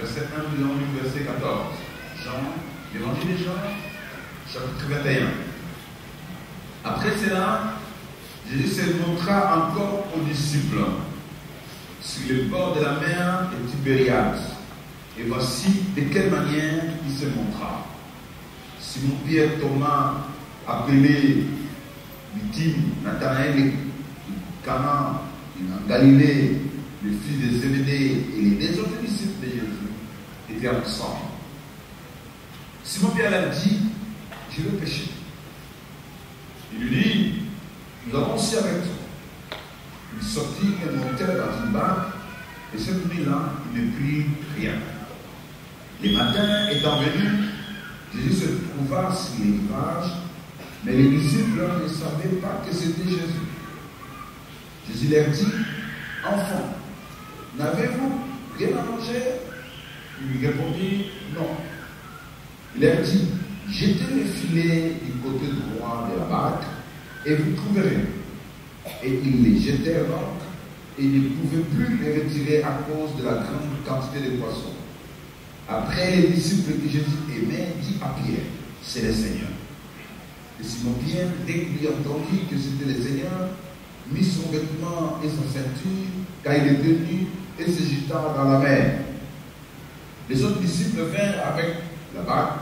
verset 1, nous avons lu verset 14. Jean, l'évangile de Jean, chapitre 21. Après cela, Jésus se montra encore aux disciples sur le bord de la mer de Tibériade. Et voici de quelle manière il se montra. Simon-Pierre, Thomas, appelé Didyme, Nathanaël de Cana, en Galilée, le fils de Zébédée et les deux autres disciples de Jésus étaient ensemble. Simon-Pierre a dit, je vais pêcher. Il lui dit, nous allons aussi avec toi. Ils sortirent et montèrent dans une barque, et cette nuit-là, il ne prit rien. Les matins étant venus, Jésus se trouva sur les rivages, mais les disciples ne savaient pas que c'était Jésus. Jésus leur dit, enfants, n'avez-vous rien à manger? Ils lui répondirent, non. Il leur dit, jetez les filets du côté droit de la barque, et vous trouverez. Et ils les jetèrent donc, et ils ne pouvaient plus les retirer à cause de la grande quantité de poissons. Après, les disciples que Jésus aimait dit à Pierre, c'est le Seigneur. Et Simon-Pierre, dès qu'il entendit que c'était le Seigneur, mit son vêtement et sa ceinture, car il était nu, et se jeta dans la mer. Les autres disciples vinrent avec la barque,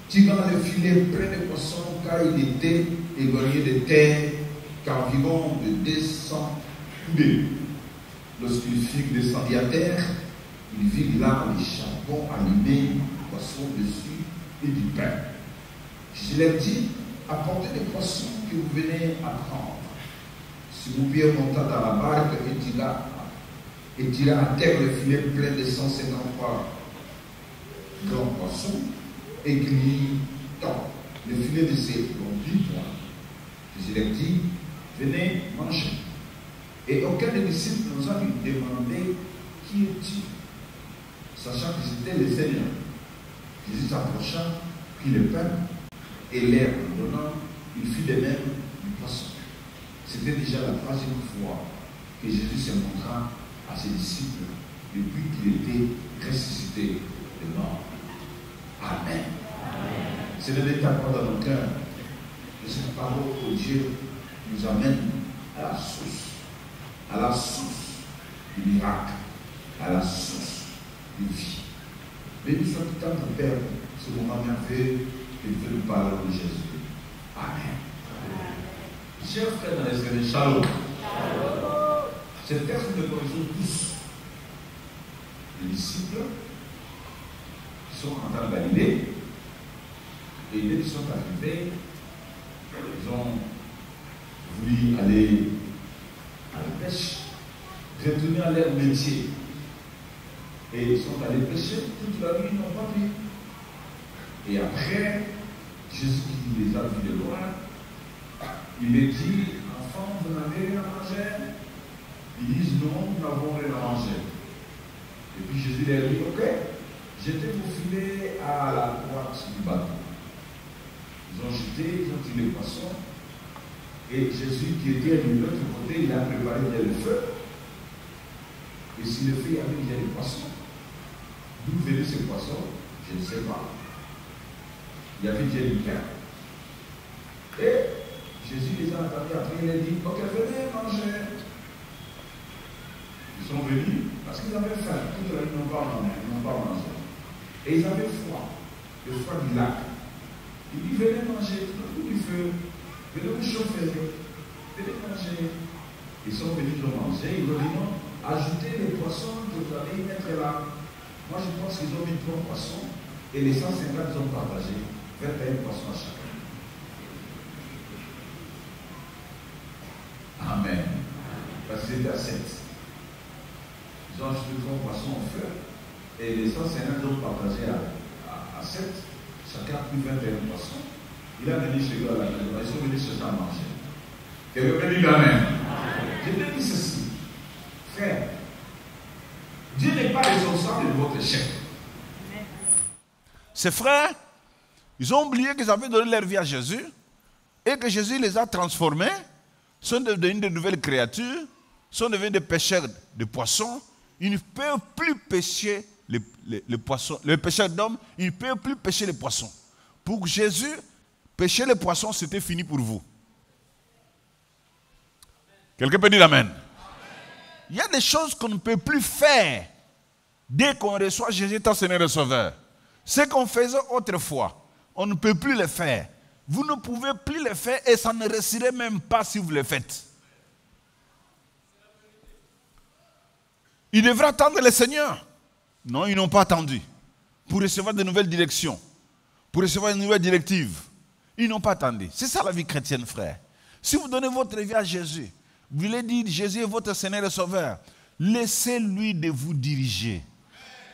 tirant le filet plein de poissons, car il était éloigné de terre qu'environ de 200 coudées. Lorsqu'ils furent descendus à terre, ils virent là des charbons allumés, du poisson dessus et du pain. Je leur dis, apportez des poissons que vous venez à prendre. Simon-Pierre monta dans la barque et tira à terre le filet plein de 153 grands poissons et criait tant. Le filet de ces bons points. Je leur dis, venez manger. Et aucun des disciples nous a demandé qui est-il, sachant que c'était le Seigneur. Jésus s'approcha, prit le pain, et l'air en donnant, il fit de même du poisson. C'était déjà la troisième fois que Jésus se montra à ses disciples depuis qu'il était ressuscité de mort. Amen. C'est le détail dans nos cœurs de cette parole que Dieu nous amène à la source du miracle, à la source de vie. Béni soit tout temps pour Père, ce moment merveilleux que tu veux nous parler de Jésus. Amen. Chers frères dans les Shalom. Ce texte nous le connaissons tous. Les disciples qui sont en Galilée, et dès qu'ils sont arrivés, ils ont voulu aller à la pêche, retourner à leur métier. Et ils sont allés pêcher toute la nuit, ils n'ont pas pris. Et après, Jésus qui les a vus de loin, il les dit, enfants, vous n'avez rien à manger? Ils disent, non, nous n'avons rien à manger. Et puis Jésus leur dit, ok, jetez vos filets à la droite du bateau. Ils ont jeté, ils ont tiré le poisson. Et Jésus qui était de l'autre côté, il a préparé le feu. Et si le feu y avait déjà des poissons, d'où venaient ces poissons, je ne sais pas. Il y avait déjà du pain. Et Jésus les a entendus après, il a dit, ok, venez manger. Ils sont venus parce qu'ils avaient faim. Toute la nuit, ils n'ont pas mangé. Et ils avaient froid, le froid du lac. Il dit, venez manger, tout le coup du feu. Venez vous chauffer. Venez manger. Ils sont venus, ils ont mangé. Ils ont dit, non, ajoutez les poissons que vous allez mettre là. Moi, je pense qu'ils ont mis 3 poissons. Et les 150, ils ont partagé. 21 poissons à chacun. Amen. Parce que c'était à 7. Ils ont ajouté 3 poissons au feu. Et les 150 ont partagé à 7. Chacun a pris 21 poissons. Il a venu chez eux à la maison. Ils sont venus chercher à manger. Quelqu'un dit Amen. Je te dis ceci. Frère, Dieu n'est pas responsable de votre échec. Ces frères, ils ont oublié qu'ils avaient donné leur vie à Jésus et que Jésus les a transformés, sont devenus de nouvelles créatures, sont devenus des pêcheurs de poissons. Ils ne peuvent plus pêcher les poissons. Le pêcheur d'hommes, il ne peut plus pêcher les poissons. Pour Jésus, pêcher les poissons, c'était fini pour vous. Quelqu'un peut dire amen. Il y a des choses qu'on ne peut plus faire dès qu'on reçoit Jésus, ton Seigneur et Sauveur. Ce qu'on faisait autrefois, on ne peut plus le faire. Vous ne pouvez plus le faire et ça ne réussirait même pas si vous le faites. Ils devraient attendre le Seigneur. Non, ils n'ont pas attendu. Pour recevoir de nouvelles directions, pour recevoir de nouvelles directives. Ils n'ont pas attendu. C'est ça la vie chrétienne, frère. Si vous donnez votre vie à Jésus, vous voulez dire Jésus est votre Seigneur et Sauveur, laissez-lui de vous diriger.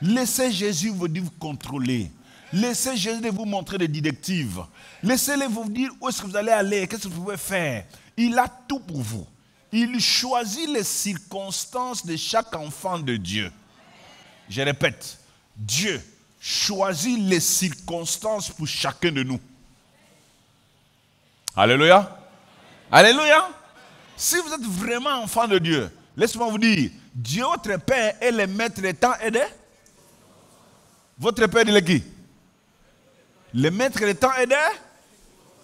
Laissez Jésus vous contrôler. Laissez Jésus vous montrer des directives. Laissez-le vous dire où est-ce que vous allez aller, qu'est-ce que vous pouvez faire. Il a tout pour vous. Il choisit les circonstances de chaque enfant de Dieu. Je répète, Dieu choisit les circonstances pour chacun de nous. Alléluia. Alléluia. Si vous êtes vraiment enfant de Dieu, laissez-moi vous dire, Dieu, votre Père, est le maître des temps et des... Votre Père, il est qui? Le maître des temps et des...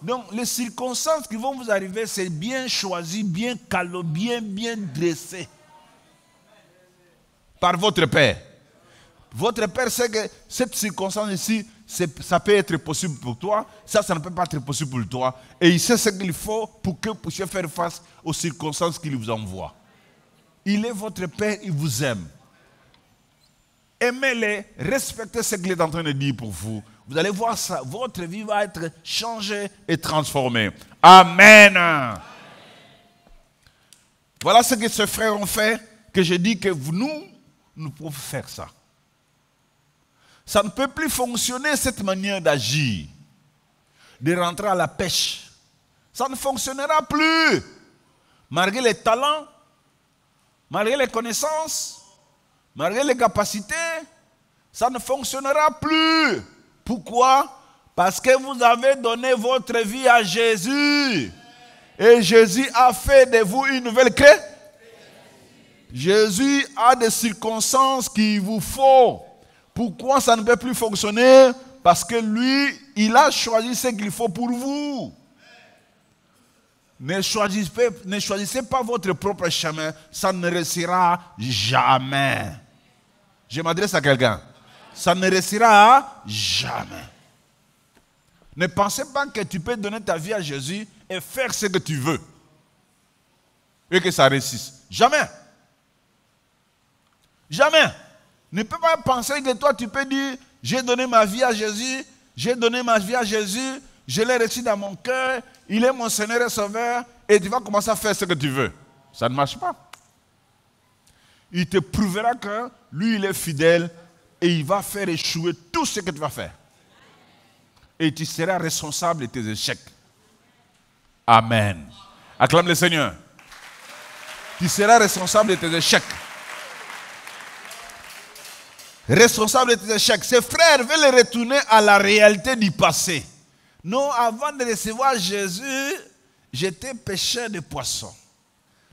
Donc, les circonstances qui vont vous arriver, c'est bien choisi, bien calé, bien dressé. Par votre Père. Votre Père sait que cette circonstance ici, ça peut être possible pour toi, ça ne peut pas être possible pour toi. Et il sait ce qu'il faut pour que vous puissiez faire face aux circonstances qu'il vous envoie. Il est votre Père, il vous aime. Aimez-le, respectez ce qu'il est en train de dire pour vous. Vous allez voir ça, votre vie va être changée et transformée. Amen. Voilà ce que ces frères ont fait, que je dis que nous pouvons faire ça. Ça ne peut plus fonctionner cette manière d'agir, de rentrer à la pêche. Ça ne fonctionnera plus. Malgré les talents, malgré les connaissances, malgré les capacités, ça ne fonctionnera plus. Pourquoi? Parce que vous avez donné votre vie à Jésus. Et Jésus a fait de vous une nouvelle création. Jésus a des circonstances qu'il vous faut. Pourquoi ça ne peut plus fonctionner? Parce que lui, il a choisi ce qu'il faut pour vous. Ne choisissez pas votre propre chemin, ça ne réussira jamais. Je m'adresse à quelqu'un. Ça ne réussira jamais. Ne pensez pas que tu peux donner ta vie à Jésus et faire ce que tu veux. Et que ça réussisse. Jamais. Jamais. Ne peux pas penser que toi tu peux dire, j'ai donné ma vie à Jésus, j'ai donné ma vie à Jésus, je l'ai reçu dans mon cœur, il est mon Seigneur et Sauveur, et tu vas commencer à faire ce que tu veux. Ça ne marche pas. Il te prouvera que lui, il est fidèle et il va faire échouer tout ce que tu vas faire. Et tu seras responsable de tes échecs. Amen. Acclame le Seigneur. Tu seras responsable de tes échecs. Responsable de tes échecs. Ses frères veulent retourner à la réalité du passé. Non, avant de recevoir Jésus, j'étais pêcheur de poissons.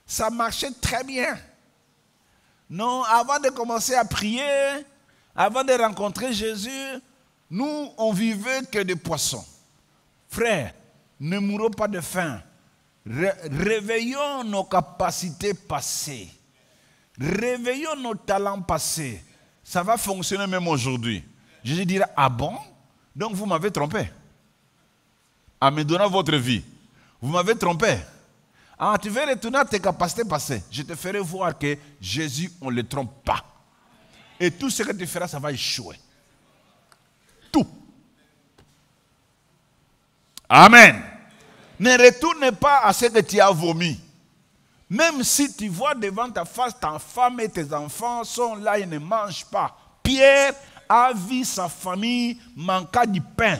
Ça marchait très bien. Non, avant de commencer à prier, avant de rencontrer Jésus, nous, on vivait que des poissons. Frères, ne mourons pas de faim. Réveillons nos capacités passées. Réveillons nos talents passés. Ça va fonctionner même aujourd'hui. Jésus dira, ah bon? Donc vous m'avez trompé. En me donnant votre vie. Vous m'avez trompé. Ah, tu veux retourner à tes capacités passées. Je te ferai voir que Jésus, on ne le trompe pas. Et tout ce que tu feras, ça va échouer. Tout. Amen. Ne retourne pas à ce que tu as vomi. Même si tu vois devant ta face, ta femme et tes enfants sont là, ils ne mangent pas. Pierre a vu sa famille manquer du pain.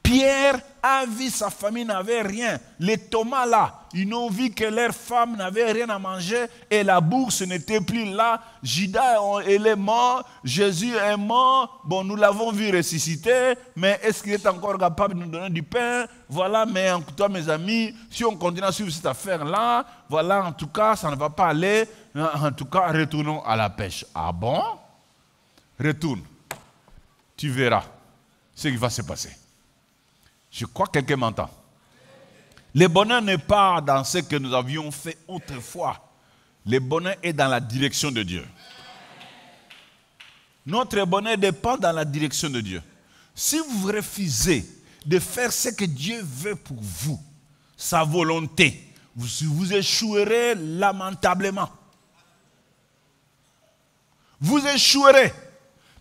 Pierre a vu sa famille n'avait rien. Les Thomas là, ils n'ont vu que leur femme n'avait rien à manger et la bourse n'était plus là. Judas, elle est mort. Jésus est mort. Bon, nous l'avons vu ressusciter, mais est-ce qu'il est encore capable de nous donner du pain? Voilà, mais en tout cas, mes amis, si on continue à suivre cette affaire-là, voilà, en tout cas, ça ne va pas aller. En tout cas, retournons à la pêche. Ah bon? Retourne. tu verras ce qui va se passer. Je crois que quelqu'un m'entend. Le bonheur n'est pas dans ce que nous avions fait autrefois. Le bonheur est dans la direction de Dieu. Notre bonheur dépend dans la direction de Dieu. Si vous refusez de faire ce que Dieu veut pour vous, sa volonté, vous échouerez lamentablement. Vous échouerez.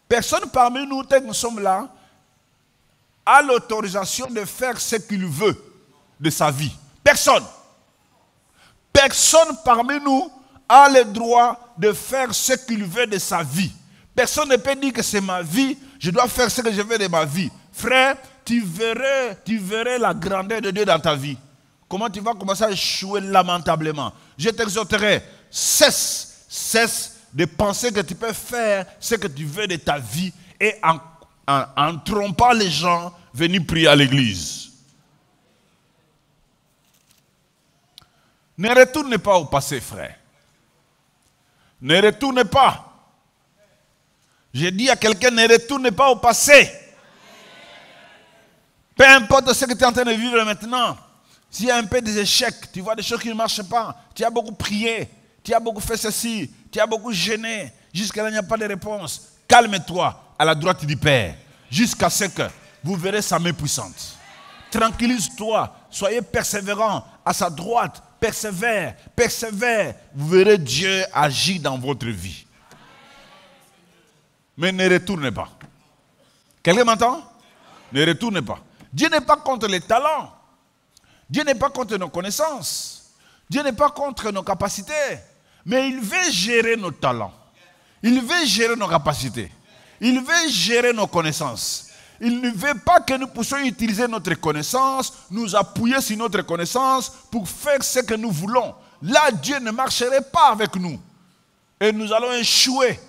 Personne parmi nous, tel que nous sommes là, a l'autorisation de faire ce qu'il veut de sa vie. Personne. Personne parmi nous a le droit de faire ce qu'il veut de sa vie. Personne ne peut dire que c'est ma vie, je dois faire ce que je veux de ma vie. Frère, tu verrais la grandeur de Dieu dans ta vie. Comment tu vas commencer à échouer lamentablement. Je t'exhorterai, cesse de penser que tu peux faire ce que tu veux de ta vie et en trompant les gens, venir prier à l'église. Ne retourne pas au passé, frère. Ne retourne pas. J'ai dit à quelqu'un, ne retourne pas au passé. Peu importe ce que tu es en train de vivre maintenant. S'il y a un peu des échecs, tu vois des choses qui ne marchent pas, tu as beaucoup prié, tu as beaucoup fait ceci, tu as beaucoup gêné, jusqu'à là il n'y a pas de réponse. Calme-toi à la droite du Père, jusqu'à ce que vous verrez sa main puissante. Tranquillise-toi, soyez persévérant à sa droite, persévère, vous verrez Dieu agir dans votre vie. Mais ne retournez pas. Quelqu'un m'entend? Ne retournez pas. Dieu n'est pas contre les talents. Dieu n'est pas contre nos connaissances. Dieu n'est pas contre nos capacités. Mais il veut gérer nos talents. Il veut gérer nos capacités. Il veut gérer nos connaissances. Il ne veut pas que nous puissions utiliser notre connaissance, nous appuyer sur notre connaissance pour faire ce que nous voulons. Là, Dieu ne marcherait pas avec nous. Et nous allons échouer.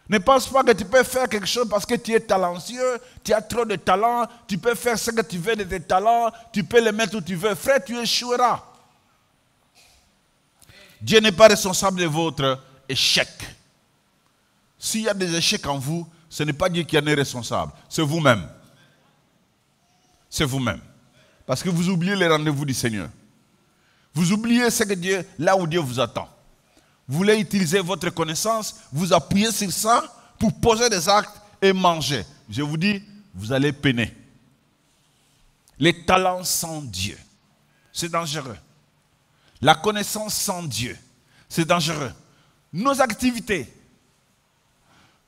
Ne pense pas que tu peux faire quelque chose parce que tu es talentueux, tu as trop de talent, tu peux faire ce que tu veux de tes talents, tu peux les mettre où tu veux. Frère, tu échoueras. Dieu n'est pas responsable de votre échec. S'il y a des échecs en vous, ce n'est pas Dieu qui en est responsable, c'est vous-même. C'est vous-même. Parce que vous oubliez les rendez-vous du Seigneur. Vous oubliez ce que Dieu, là où Dieu vous attend. Vous voulez utiliser votre connaissance, vous appuyez sur ça pour poser des actes et manger. Je vous dis, vous allez peiner. Les talents sans Dieu, c'est dangereux. La connaissance sans Dieu, c'est dangereux. Nos activités,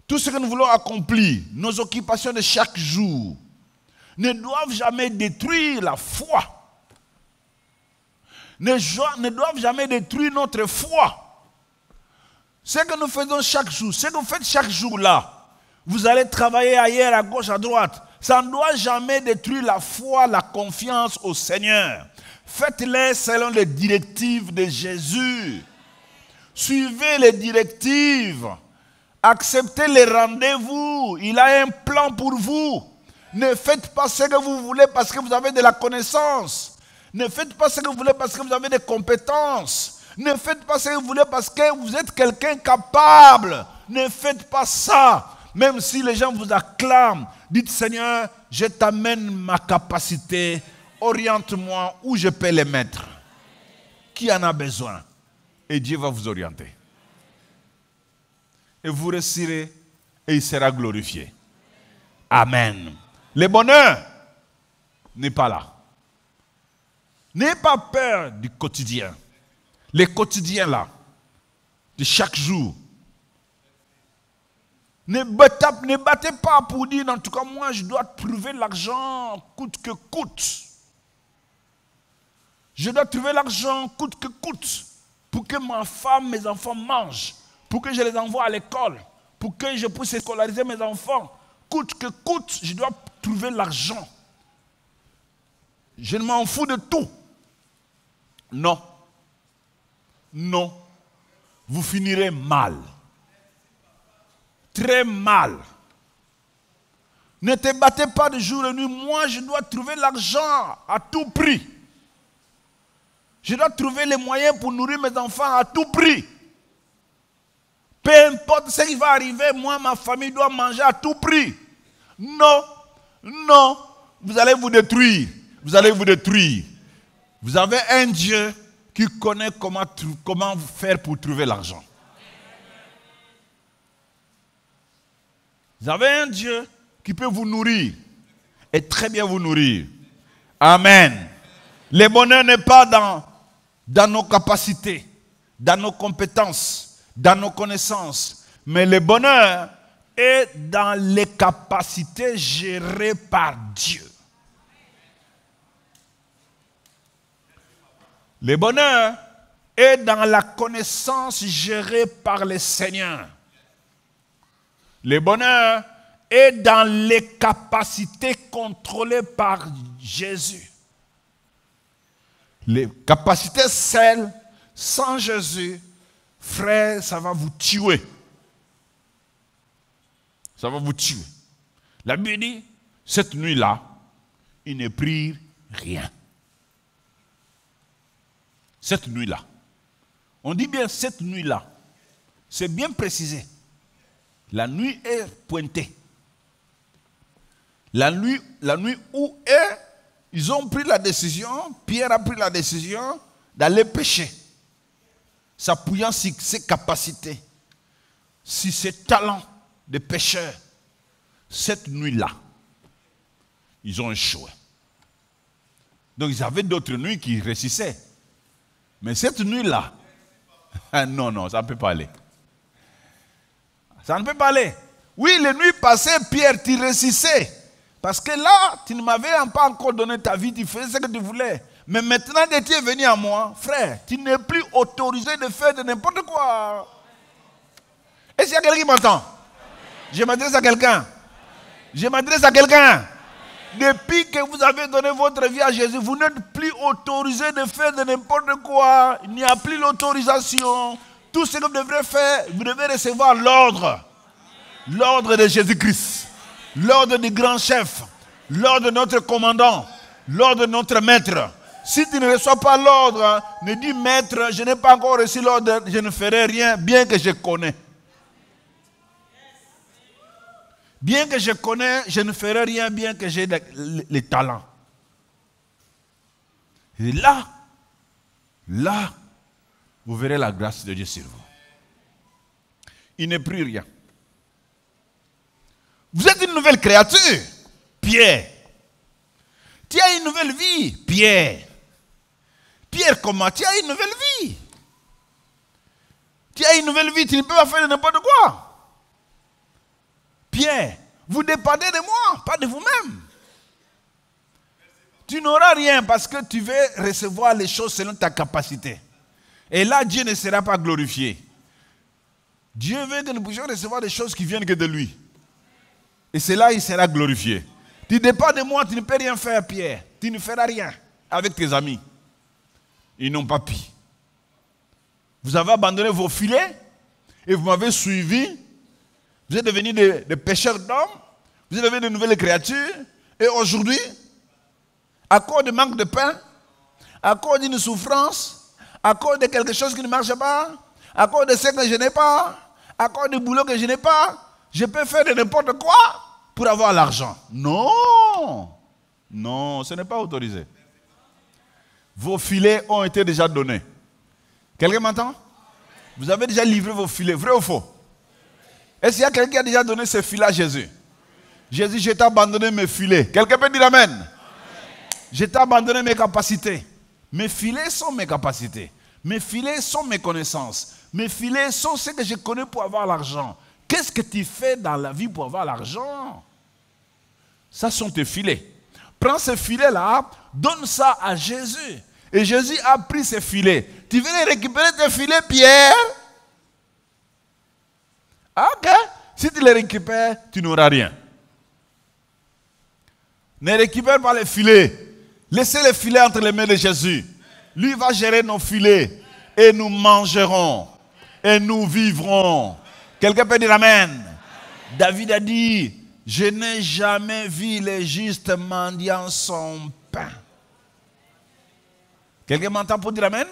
tout ce que nous voulons accomplir, nos occupations de chaque jour, ne doivent jamais détruire la foi. Ne doivent jamais détruire notre foi. Ce que nous faisons chaque jour, ce que vous faites chaque jour là, vous allez travailler ailleurs, à gauche, à droite. Ça ne doit jamais détruire la foi, la confiance au Seigneur. Faites-les selon les directives de Jésus. Suivez les directives. Acceptez les rendez-vous. Il a un plan pour vous. Ne faites pas ce que vous voulez parce que vous avez de la connaissance. Ne faites pas ce que vous voulez parce que vous avez des compétences. Ne faites pas ce que vous voulez parce que vous êtes quelqu'un capable. Ne faites pas ça. Même si les gens vous acclament, dites Seigneur, je t'amène ma capacité. Oriente-moi où je peux les mettre. Qui en a besoin? Et Dieu va vous orienter. Et vous réussirez et il sera glorifié. Amen. Le bonheur n'est pas là. N'ayez pas peur du quotidien. Les quotidiens là, de chaque jour. Ne battez pas pour dire, en tout cas moi je dois trouver l'argent coûte que coûte. Je dois trouver l'argent coûte que coûte pour que ma femme, mes enfants mangent, pour que je les envoie à l'école, pour que je puisse scolariser mes enfants. Coûte que coûte, je dois trouver l'argent. Je ne m'en fous de tout. Non. Non. Vous finirez mal. Très mal. Ne te battez pas de jour et de nuit. Moi, je dois trouver l'argent à tout prix. Je dois trouver les moyens pour nourrir mes enfants à tout prix. Peu importe ce qui va arriver, moi, ma famille doit manger à tout prix. Non, non, vous allez vous détruire. Vous allez vous détruire. Vous avez un Dieu qui connaît comment faire pour trouver l'argent. Vous avez un Dieu qui peut vous nourrir et très bien vous nourrir. Amen. Le bonheur n'est pas dans nos capacités, dans nos compétences, dans nos connaissances, mais le bonheur est dans les capacités gérées par Dieu. Le bonheur est dans la connaissance gérée par le Seigneur. Le bonheur est dans les capacités contrôlées par Jésus. Les capacités seules, sans Jésus, frère, ça va vous tuer. Ça va vous tuer. La Bible dit, cette nuit-là, ils ne prirent rien. Cette nuit-là. On dit bien cette nuit-là. C'est bien précisé. La nuit est pointée. La nuit où ils ont pris la décision, Pierre a pris la décision d'aller pêcher. S'appuyant sur ses capacités, sur ses talents de pêcheur. Cette nuit-là, ils ont échoué. Donc ils avaient d'autres nuits qui réussissaient. Mais cette nuit-là, non, ça ne peut pas aller. Ça ne peut pas aller. Oui, les nuits passées, Pierre, tu réussissais. Parce que là, tu ne m'avais pas encore donné ta vie, tu faisais ce que tu voulais. Mais maintenant que tu es venu à moi, frère, tu n'es plus autorisé de faire de n'importe quoi. Est-ce qu'il y a quelqu'un qui m'entend? Je m'adresse à quelqu'un. Je m'adresse à quelqu'un. Depuis que vous avez donné votre vie à Jésus, vous n'êtes plus autorisé de faire de n'importe quoi. Il n'y a plus l'autorisation. Tout ce que vous devrez faire, vous devez recevoir l'ordre. L'ordre de Jésus-Christ. L'ordre du grand chef. L'ordre de notre commandant. L'ordre de notre maître. Si tu ne reçois pas l'ordre, ne dis maître, je n'ai pas encore reçu l'ordre, je ne ferai rien, bien que je connais. Bien que je connais, je ne ferai rien, bien que j'ai les talents. Et là, vous verrez la grâce de Dieu sur vous. Il n'est plus rien. Vous êtes une nouvelle créature, Pierre. Tu as une nouvelle vie, Pierre. Pierre, comment? Tu as une nouvelle vie. Tu as une nouvelle vie, tu ne peux pas faire n'importe quoi. Pierre, vous dépendez de moi, pas de vous-même. Tu n'auras rien parce que tu veux recevoir les choses selon ta capacité. Et là, Dieu ne sera pas glorifié. Dieu veut que nous puissions recevoir des choses qui viennent que de lui. Et c'est là qu'il sera glorifié. Tu dépends de moi, tu ne peux rien faire, Pierre. Tu ne feras rien avec tes amis. Ils n'ont pas pu. Vous avez abandonné vos filets et vous m'avez suivi. Vous êtes devenus des pêcheurs d'hommes. Vous êtes devenus de nouvelles créatures. Et aujourd'hui, à cause du manque de pain, à cause d'une souffrance, à cause de quelque chose qui ne marche pas, à cause de ce que je n'ai pas, à cause du boulot que je n'ai pas, je peux faire de n'importe quoi pour avoir l'argent. Non. Non, ce n'est pas autorisé. Vos filets ont été déjà donnés. Quelqu'un m'entend? Vous avez déjà livré vos filets, vrai ou faux? Est-ce qu'il y a quelqu'un qui a déjà donné ses filets à Jésus? Jésus, je t'ai abandonné mes filets. Quelqu'un peut dire amen? Amen. Je t'ai abandonné mes capacités. Mes filets sont mes capacités. Mes filets sont mes connaissances. Mes filets sont ce que je connais pour avoir l'argent. Qu'est-ce que tu fais dans la vie pour avoir l'argent? Ça sont tes filets. Prends ces filets-là, donne ça à Jésus. Et Jésus a pris ces filets. Tu veux récupérer tes filets, Pierre? Ok. Si tu les récupères, tu n'auras rien. Ne récupère pas les filets. Laissez les filets entre les mains de Jésus. Lui va gérer nos filets. Et nous mangerons. Et nous vivrons. Quelqu'un peut dire amen. Amen. David a dit, je n'ai jamais vu les justes mendiant son pain. Quelqu'un m'entend pour dire amen?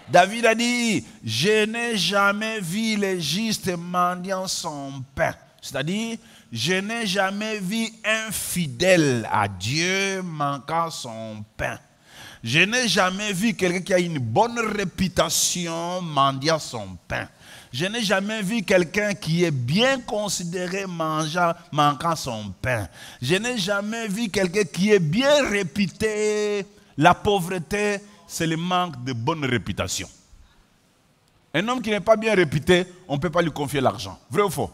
David a dit, je n'ai jamais vu les justes mendiant son pain. C'est-à-dire, je n'ai jamais vu un fidèle à Dieu manquant son pain. Je n'ai jamais vu quelqu'un qui a une bonne réputation mendiant son pain. Je n'ai jamais vu quelqu'un qui est bien considéré manquant son pain. Je n'ai jamais vu quelqu'un qui est bien réputé. La pauvreté, c'est le manque de bonne réputation. Un homme qui n'est pas bien réputé, on ne peut pas lui confier l'argent. Vrai ou faux?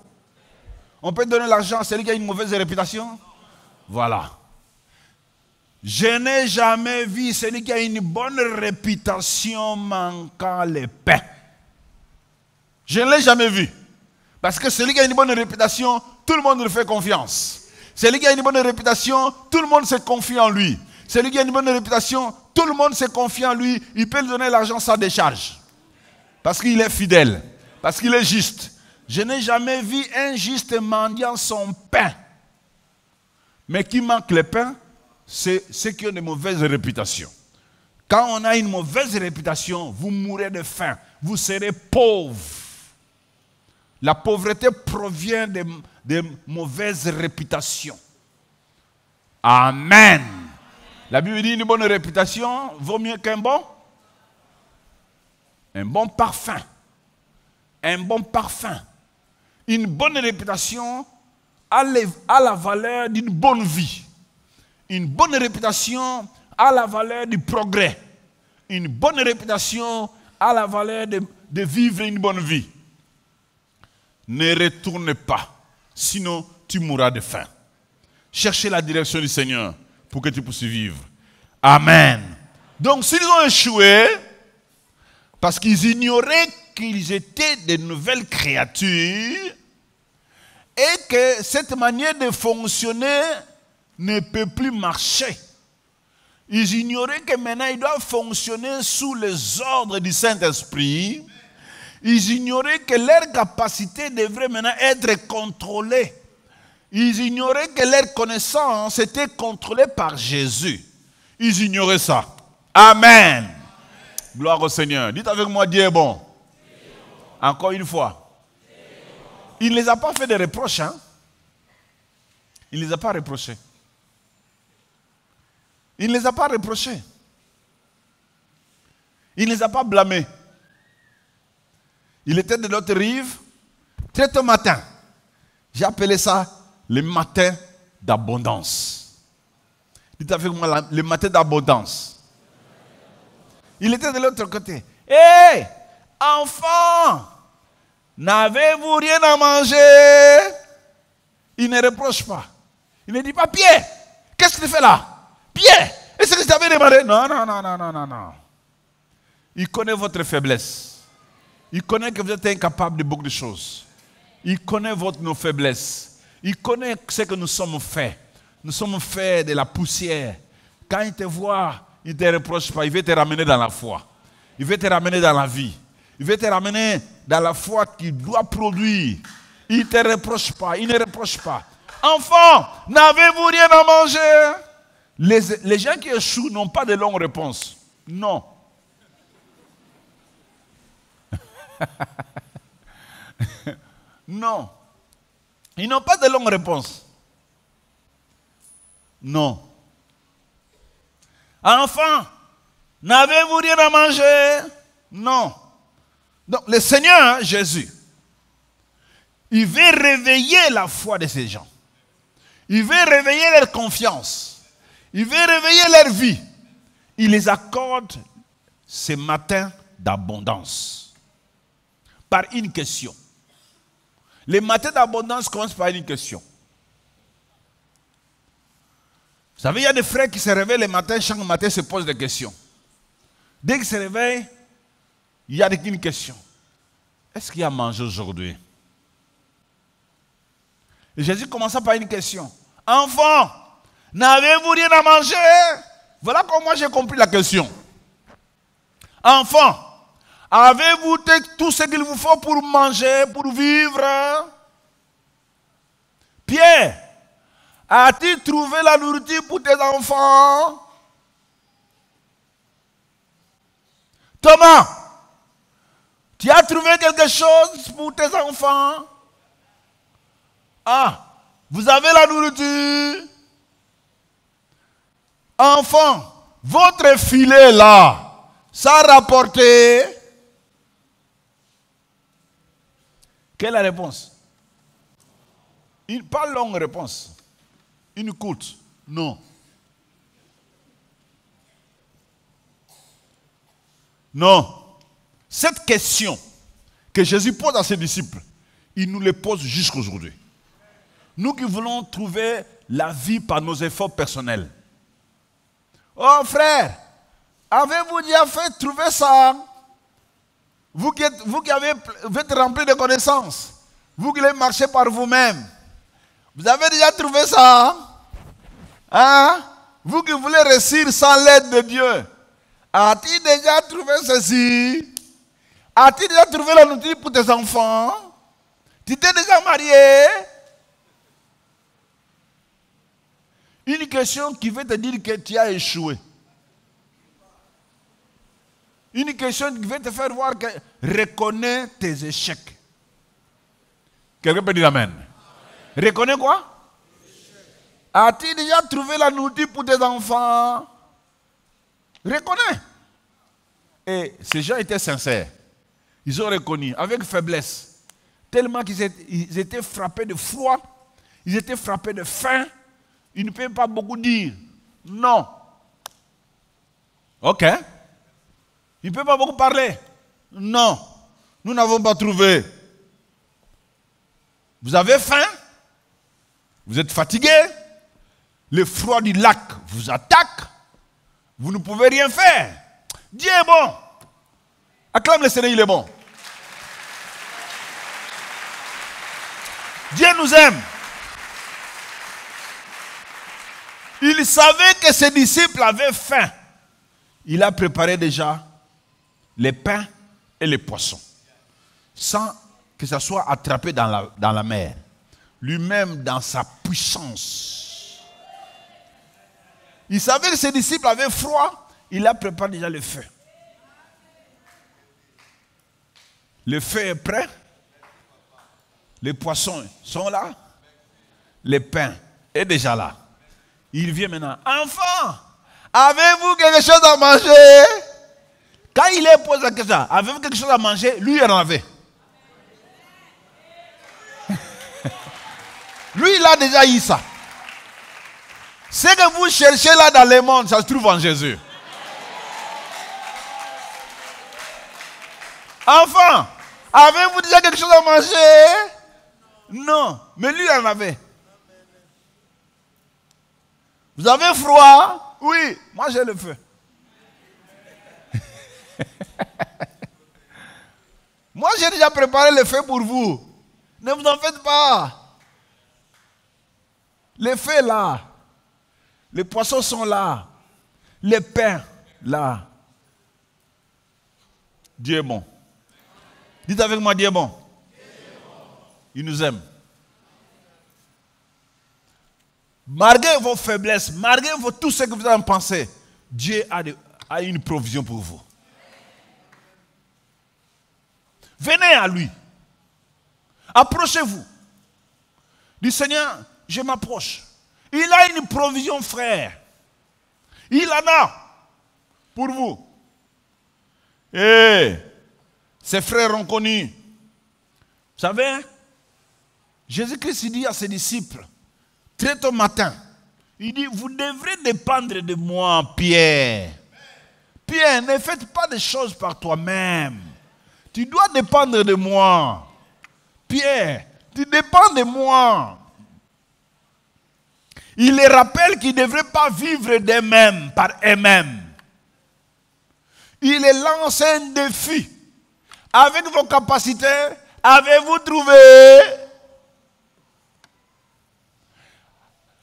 On peut donner l'argent à celui qui a une mauvaise réputation? Voilà. Je n'ai jamais vu celui qui a une bonne réputation manquant le pain. Je ne l'ai jamais vu. Parce que celui qui a une bonne réputation, tout le monde lui fait confiance. Celui qui a une bonne réputation, tout le monde se confie en lui. Celui qui a une bonne réputation, tout le monde se confie en lui. Il peut lui donner l'argent sans décharge. Parce qu'il est fidèle. Parce qu'il est juste. Je n'ai jamais vu un juste mendiant son pain. Mais qui manque le pain, c'est ceux qui ont de mauvaises réputations. Quand on a une mauvaise réputation, vous mourrez de faim. Vous serez pauvre. La pauvreté provient de mauvaises réputations. Amen. La Bible dit une bonne réputation vaut mieux qu'un bon. Un bon parfum. Un bon parfum. Une bonne réputation a la valeur d'une bonne vie. Une bonne réputation a la valeur du progrès. Une bonne réputation a la valeur de vivre une bonne vie. Ne retourne pas, sinon tu mourras de faim. Cherchez la direction du Seigneur pour que tu puisses vivre. Amen. Donc s'ils ont échoué, parce qu'ils ignoraient qu'ils étaient de nouvelles créatures et que cette manière de fonctionner ne peut plus marcher. Ils ignoraient que maintenant ils doivent fonctionner sous les ordres du Saint-Esprit. Ils ignoraient que leur capacité devrait maintenant être contrôlée. Ils ignoraient que leur connaissance était contrôlée par Jésus. Ils ignoraient ça. Amen. Gloire au Seigneur. Dites avec moi, Dieu est bon. Encore une fois. Il ne les a pas fait de reproches. Hein? Il ne les a pas reprochés. Il ne les a pas reprochés. Il ne les a pas blâmés. Il était de l'autre rive. Très tôt matin. J'ai appelé ça le matin d'abondance. Dites avec moi le matin d'abondance. Il était de l'autre côté. Hé, enfants, n'avez-vous rien à manger? Il ne reproche pas. Il ne dit pas, Pierre, qu'est-ce que tu fais là? Pierre, est-ce que tu t'avais demandé? Non, non, non, non, non, non, non. Il connaît votre faiblesse. Il connaît que vous êtes incapable de beaucoup de choses. Il connaît nos faiblesses. Il connaît ce que nous sommes faits. Nous sommes faits de la poussière. Quand il te voit, il ne te reproche pas. Il veut te ramener dans la foi. Il veut te ramener dans la vie. Il veut te ramener dans la foi qu'il doit produire. Il ne te reproche pas. Il ne reproche pas. Enfants, n'avez-vous rien à manger? Les gens qui échouent n'ont pas de longues réponses. Non. Non. Ils n'ont pas de longues réponses. Non. Enfants, n'avez-vous rien à manger? Non. Donc le Seigneur, Jésus, il veut réveiller la foi de ces gens. Il veut réveiller leur confiance. Il veut réveiller leur vie. Il les accorde ce matin d'abondance. Par une question. Les matins d'abondance commencent par une question. Vous savez, il y a des frères qui se réveillent le matin, chaque matin se posent des questions. Dès qu'ils se réveillent, il y a une question. Est-ce qu'il y a à manger aujourd'hui? Et Jésus commença par une question. Enfants, n'avez-vous rien à manger? Voilà comment j'ai compris la question. Enfants, avez-vous tout ce qu'il vous faut pour manger, pour vivre? Pierre, as-tu trouvé la nourriture pour tes enfants? Thomas, Tu as trouvé quelque chose pour tes enfants? Ah, vous avez la nourriture? Enfant, votre filet là, ça a rapporté? Quelle est la réponse? Pas longue réponse. Une courte. Non. Non. Cette question que Jésus pose à ses disciples, il nous les pose jusqu'à aujourd'hui. Nous qui voulons trouver la vie par nos efforts personnels. Oh frère, avez-vous déjà fait trouver ça? Vous qui êtes rempli de connaissances, vous qui allez marcher par vous-même, vous avez déjà trouvé ça? Hein? Vous qui voulez réussir sans l'aide de Dieu, as-tu déjà trouvé ceci? As-tu déjà trouvé la nourriture pour tes enfants? Tu t'es déjà marié? Une question qui veut te dire que tu as échoué. Une question qui veut te faire voir que reconnais tes échecs. Quelqu'un peut dire amen. Reconnais quoi? As-tu déjà trouvé la nourriture pour tes enfants? Reconnais. Et ces gens étaient sincères. Ils ont reconnu avec faiblesse. Tellement qu'ils étaient frappés de froid. Ils étaient frappés de faim. Ils ne peuvent pas beaucoup dire non. Ok. Ils ne peuvent pas beaucoup parler. Non. Nous n'avons pas trouvé. Vous avez faim? Vous êtes fatigué? Le froid du lac vous attaque? Vous ne pouvez rien faire. Dieu est bon. Acclame le Seigneur, il est bon. Dieu nous aime. Il savait que ses disciples avaient faim. Il a préparé déjà les pains et les poissons, sans que ça soit attrapé dans la mer. Lui-même dans sa puissance. Il savait que ses disciples avaient froid. Il a préparé déjà le feu. Le feu est prêt. Les poissons sont là. Le pain est déjà là. Il vient maintenant. Enfant, avez-vous quelque chose à manger? Quand il est posé la question, avez-vous quelque chose à manger? Lui, il en avait. Lui, il a déjà eu ça. Ce que vous cherchez là dans le monde, ça se trouve en Jésus. Enfant, avez-vous déjà quelque chose à manger? Non, mais lui, il en avait. Vous avez froid? Oui, moi j'ai le feu. Moi j'ai déjà préparé le feu pour vous. Ne vous en faites pas. Le feu est là. Les poissons sont là. Les pains là. Dieu est bon. Dites avec moi, Dieu est bon. Il nous aime. Malgré vos faiblesses, malgré tout ce que vous en pensez, Dieu a une provision pour vous. Venez à lui. Approchez-vous. Du Seigneur, je m'approche. Il a une provision, frère. Il en a pour vous. Et ses frères ont connu. Vous savez, Jésus-Christ dit à ses disciples, très tôt matin, il dit, vous devrez dépendre de moi, Pierre. Pierre, ne faites pas des choses par toi-même. Tu dois dépendre de moi. Pierre, tu dépends de moi. Il les rappelle qu'ils ne devraient pas vivre d'eux-mêmes, par eux-mêmes. Il les lance un défi. Avec vos capacités, avez-vous trouvé?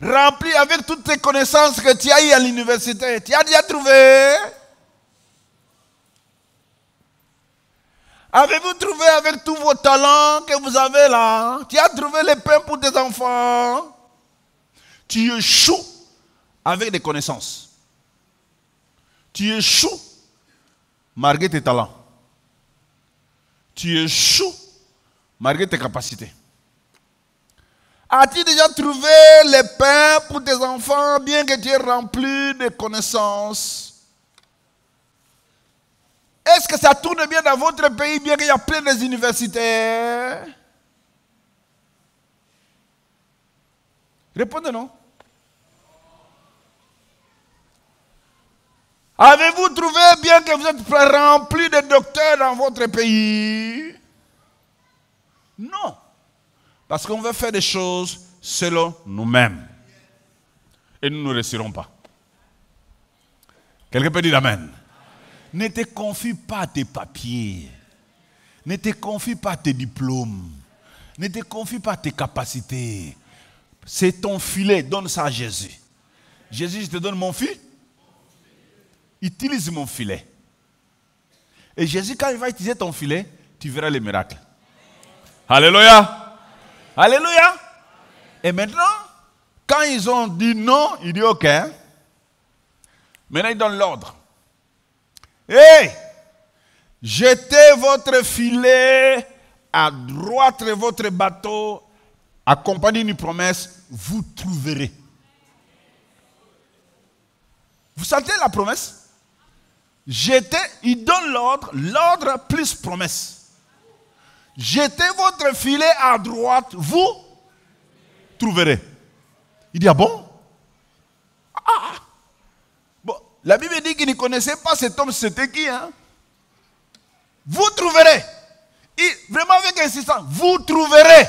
Rempli avec toutes tes connaissances que tu as eues à l'université, tu as déjà trouvé? Avez-vous trouvé avec tous vos talents que vous avez là? Tu as trouvé les pains pour tes enfants? Tu échoues avec des connaissances. Tu échoues malgré tes talents. tu échoues malgré tes capacités. As-tu déjà trouvé les pains pour tes enfants, bien que tu aies rempli de connaissances? Est-ce que ça tourne bien dans votre pays, bien qu'il y a plein des universitaires? Répondez non. Avez-vous trouvé bien que vous êtes rempli de docteurs dans votre pays? Non. Parce qu'on veut faire des choses selon nous-mêmes. Et nous ne réussirons pas. Quelqu'un peut dire amen. Ne te confie pas à tes papiers. Ne te confie pas à tes diplômes. Ne te confie pas à tes capacités. C'est ton filet. Donne ça à Jésus. Jésus, je te donne mon filet. Utilise mon filet. Et Jésus, quand il va utiliser ton filet, tu verras les miracles. Alléluia. Alléluia. Et maintenant, quand ils ont dit non, il dit ok. Maintenant, il donne l'ordre. Hey, jetez votre filet à droite de votre bateau, accompagné d'une promesse, vous trouverez. Vous sentez la promesse? Jetez, il donne l'ordre, l'ordre plus promesse. Jetez votre filet à droite, vous trouverez. Il dit, ah bon? Ah! Bon, la Bible dit qu'il ne connaissait pas cet homme, c'était qui? Hein? Vous trouverez. Vraiment avec insistance, vous trouverez.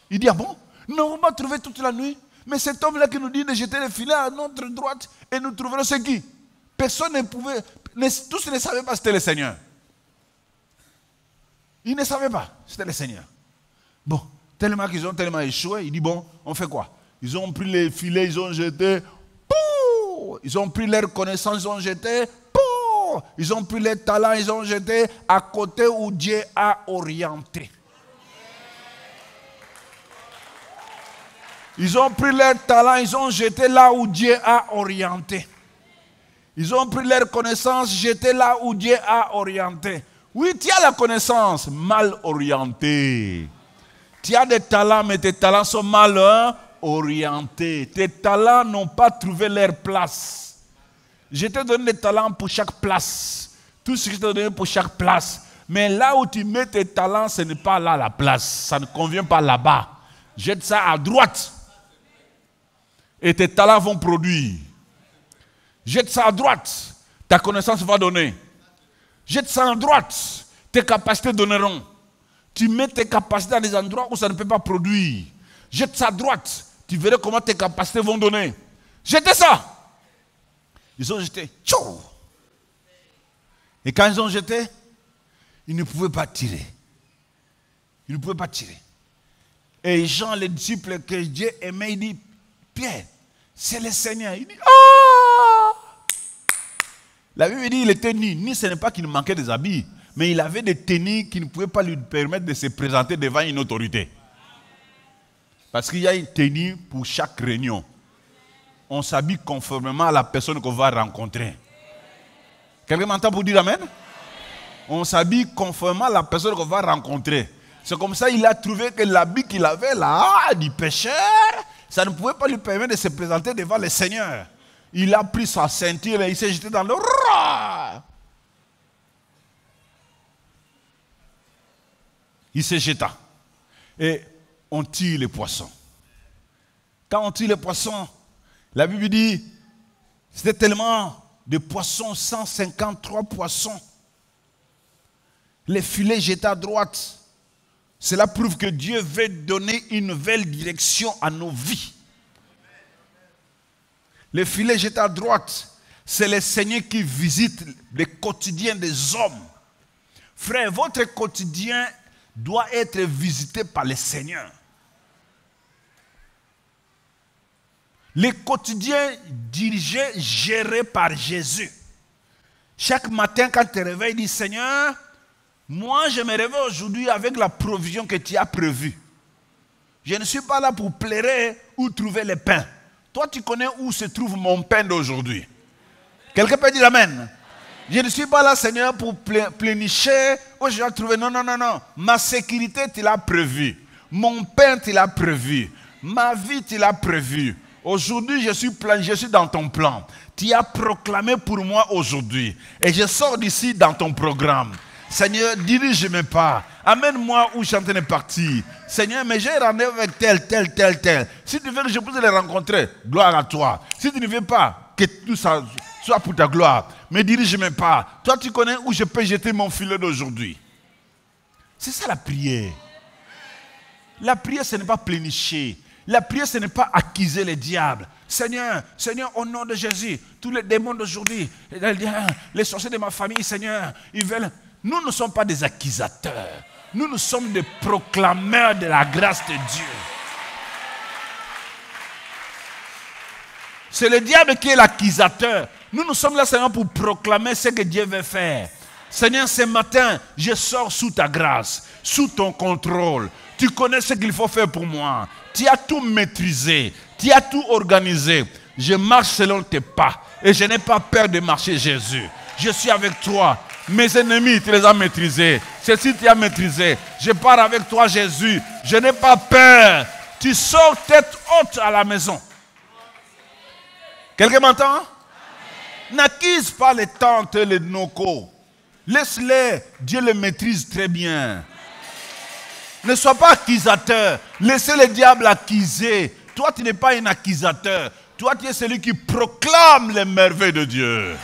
Il dit, ah bon? Non, on va trouver toute la nuit. Mais cet homme-là qui nous dit de jeter le filet à notre droite et nous trouverons, c'est qui? Personne ne pouvait, tous ne savaient pas que c'était le Seigneur. Ils ne savaient pas, c'était le Seigneur. Bon, tellement qu'ils ont tellement échoué, il dit bon, on fait quoi? Ils ont pris les filets, ils ont jeté, pouh! Ils ont pris leurs connaissances, ils ont jeté, pouh! Ils ont pris les talents, ils ont jeté à côté où Dieu a orienté. Ils ont pris leurs talents, ils ont jeté là où Dieu a orienté. Ils ont pris leurs connaissances, jeté là où Dieu a orienté. Oui, tu as la connaissance mal orientée. Tu as des talents, mais tes talents sont mal orientés. Tes talents n'ont pas trouvé leur place. Je t'ai donné des talents pour chaque place. Tout ce que je t'ai donné pour chaque place. Mais là où tu mets tes talents, ce n'est pas là la place. Ça ne convient pas là-bas. Jette ça à droite. Et tes talents vont produire. Jette ça à droite. Ta connaissance va donner. Jette ça à droite. Tes capacités donneront. Tu mets tes capacités dans des endroits où ça ne peut pas produire. Jette ça à droite. Tu verras comment tes capacités vont donner. Jetez ça. Ils ont jeté. Tchou. Et quand ils ont jeté, ils ne pouvaient pas tirer. Ils ne pouvaient pas tirer. Et Jean, le disciple que Dieu aimait, il dit, Pierre, c'est le Seigneur. Il dit, ah! La Bible dit qu'il était nu. Nu, ce n'est pas qu'il manquait des habits, mais il avait des tenues qui ne pouvaient pas lui permettre de se présenter devant une autorité. Parce qu'il y a une tenue pour chaque réunion. On s'habille conformément à la personne qu'on va rencontrer. Quelqu'un m'entend pour dire amen? On s'habille conformément à la personne qu'on va rencontrer. C'est comme ça qu'il a trouvé que l'habit qu'il avait là, du pécheur, ça ne pouvait pas lui permettre de se présenter devant le Seigneur. Il a pris sa ceinture et il s'est jeté dans le roi. Il se jeta. Et on tire les poissons. Quand on tire les poissons, la Bible dit, c'était tellement de poissons, 153 poissons. Les filets jetés à droite. Cela prouve que Dieu veut donner une nouvelle direction à nos vies. Les filets jetés à droite, c'est le Seigneur qui visite le quotidien des hommes. Frère, votre quotidien doit être visité par le Seigneur. Le quotidien dirigé, géré par Jésus. Chaque matin, quand tu te réveilles, dis Seigneur, moi je me réveille aujourd'hui avec la provision que tu as prévue. Je ne suis pas là pour pleurer ou trouver le pain. Toi, tu connais où se trouve mon pain d'aujourd'hui. Quelqu'un peut dire amen. Je ne suis pas là, Seigneur, pour plénicher. Oh, je dois trouver. Non, non, non, non. Ma sécurité, tu l'as prévue. Mon pain, tu l'as prévu. Ma vie, tu l'as prévu. Aujourd'hui, je suis dans ton plan. Tu as proclamé pour moi aujourd'hui. Et je sors d'ici dans ton programme. Seigneur, dirige mes pas. Amène-moi où je suis en train de partir. Seigneur, mais j'ai rendez-vous avec tel. Si tu veux que je puisse les rencontrer, gloire à toi. Si tu ne veux pas, que tout ça soit pour ta gloire. Mais dirige mes pas. Toi, tu connais où je peux jeter mon filet d'aujourd'hui. C'est ça la prière. La prière, ce n'est pas plénicher. La prière, ce n'est pas accuser les diables. Seigneur, Seigneur, au nom de Jésus, tous les démons d'aujourd'hui, les sorciers de ma famille, Seigneur, ils veulent... Nous ne sommes pas des accusateurs. Nous sommes des proclameurs de la grâce de Dieu. C'est le diable qui est l'accusateur. Nous sommes là, Seigneur, pour proclamer ce que Dieu veut faire. Seigneur, ce matin, je sors sous ta grâce, sous ton contrôle. Tu connais ce qu'il faut faire pour moi. Tu as tout maîtrisé. Tu as tout organisé. Je marche selon tes pas. Et je n'ai pas peur de marcher, Jésus. Je suis avec toi. Mes ennemis, tu les as maîtrisés. Ceci, tu as maîtrisé. Je pars avec toi, Jésus. Je n'ai pas peur. Tu sors tête haute à la maison. Quelqu'un m'entend? N'accuse pas les tantes et les nocos. Laisse-les. Dieu les maîtrise très bien. Ne sois pas accusateur. Laissez le diable accuser. Toi, tu n'es pas un accusateur. Toi, tu es celui qui proclame les merveilles de Dieu.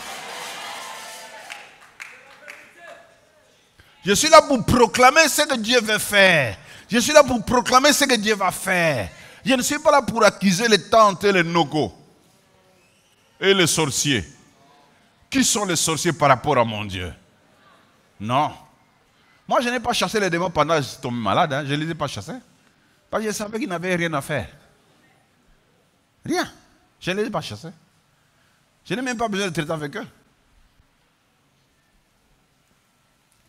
Je suis là pour proclamer ce que Dieu veut faire. Je suis là pour proclamer ce que Dieu va faire. Je ne suis pas là pour accuser les tantes et les nogos. Et les sorciers. Qui sont les sorciers par rapport à mon Dieu? Non. Moi, je n'ai pas chassé les démons pendant que j'étais tombé malade. Hein. Je ne les ai pas chassés. Parce que je savais qu'ils n'avaient rien à faire. Rien. Je ne les ai pas chassés. Je n'ai même pas besoin de traiter avec eux.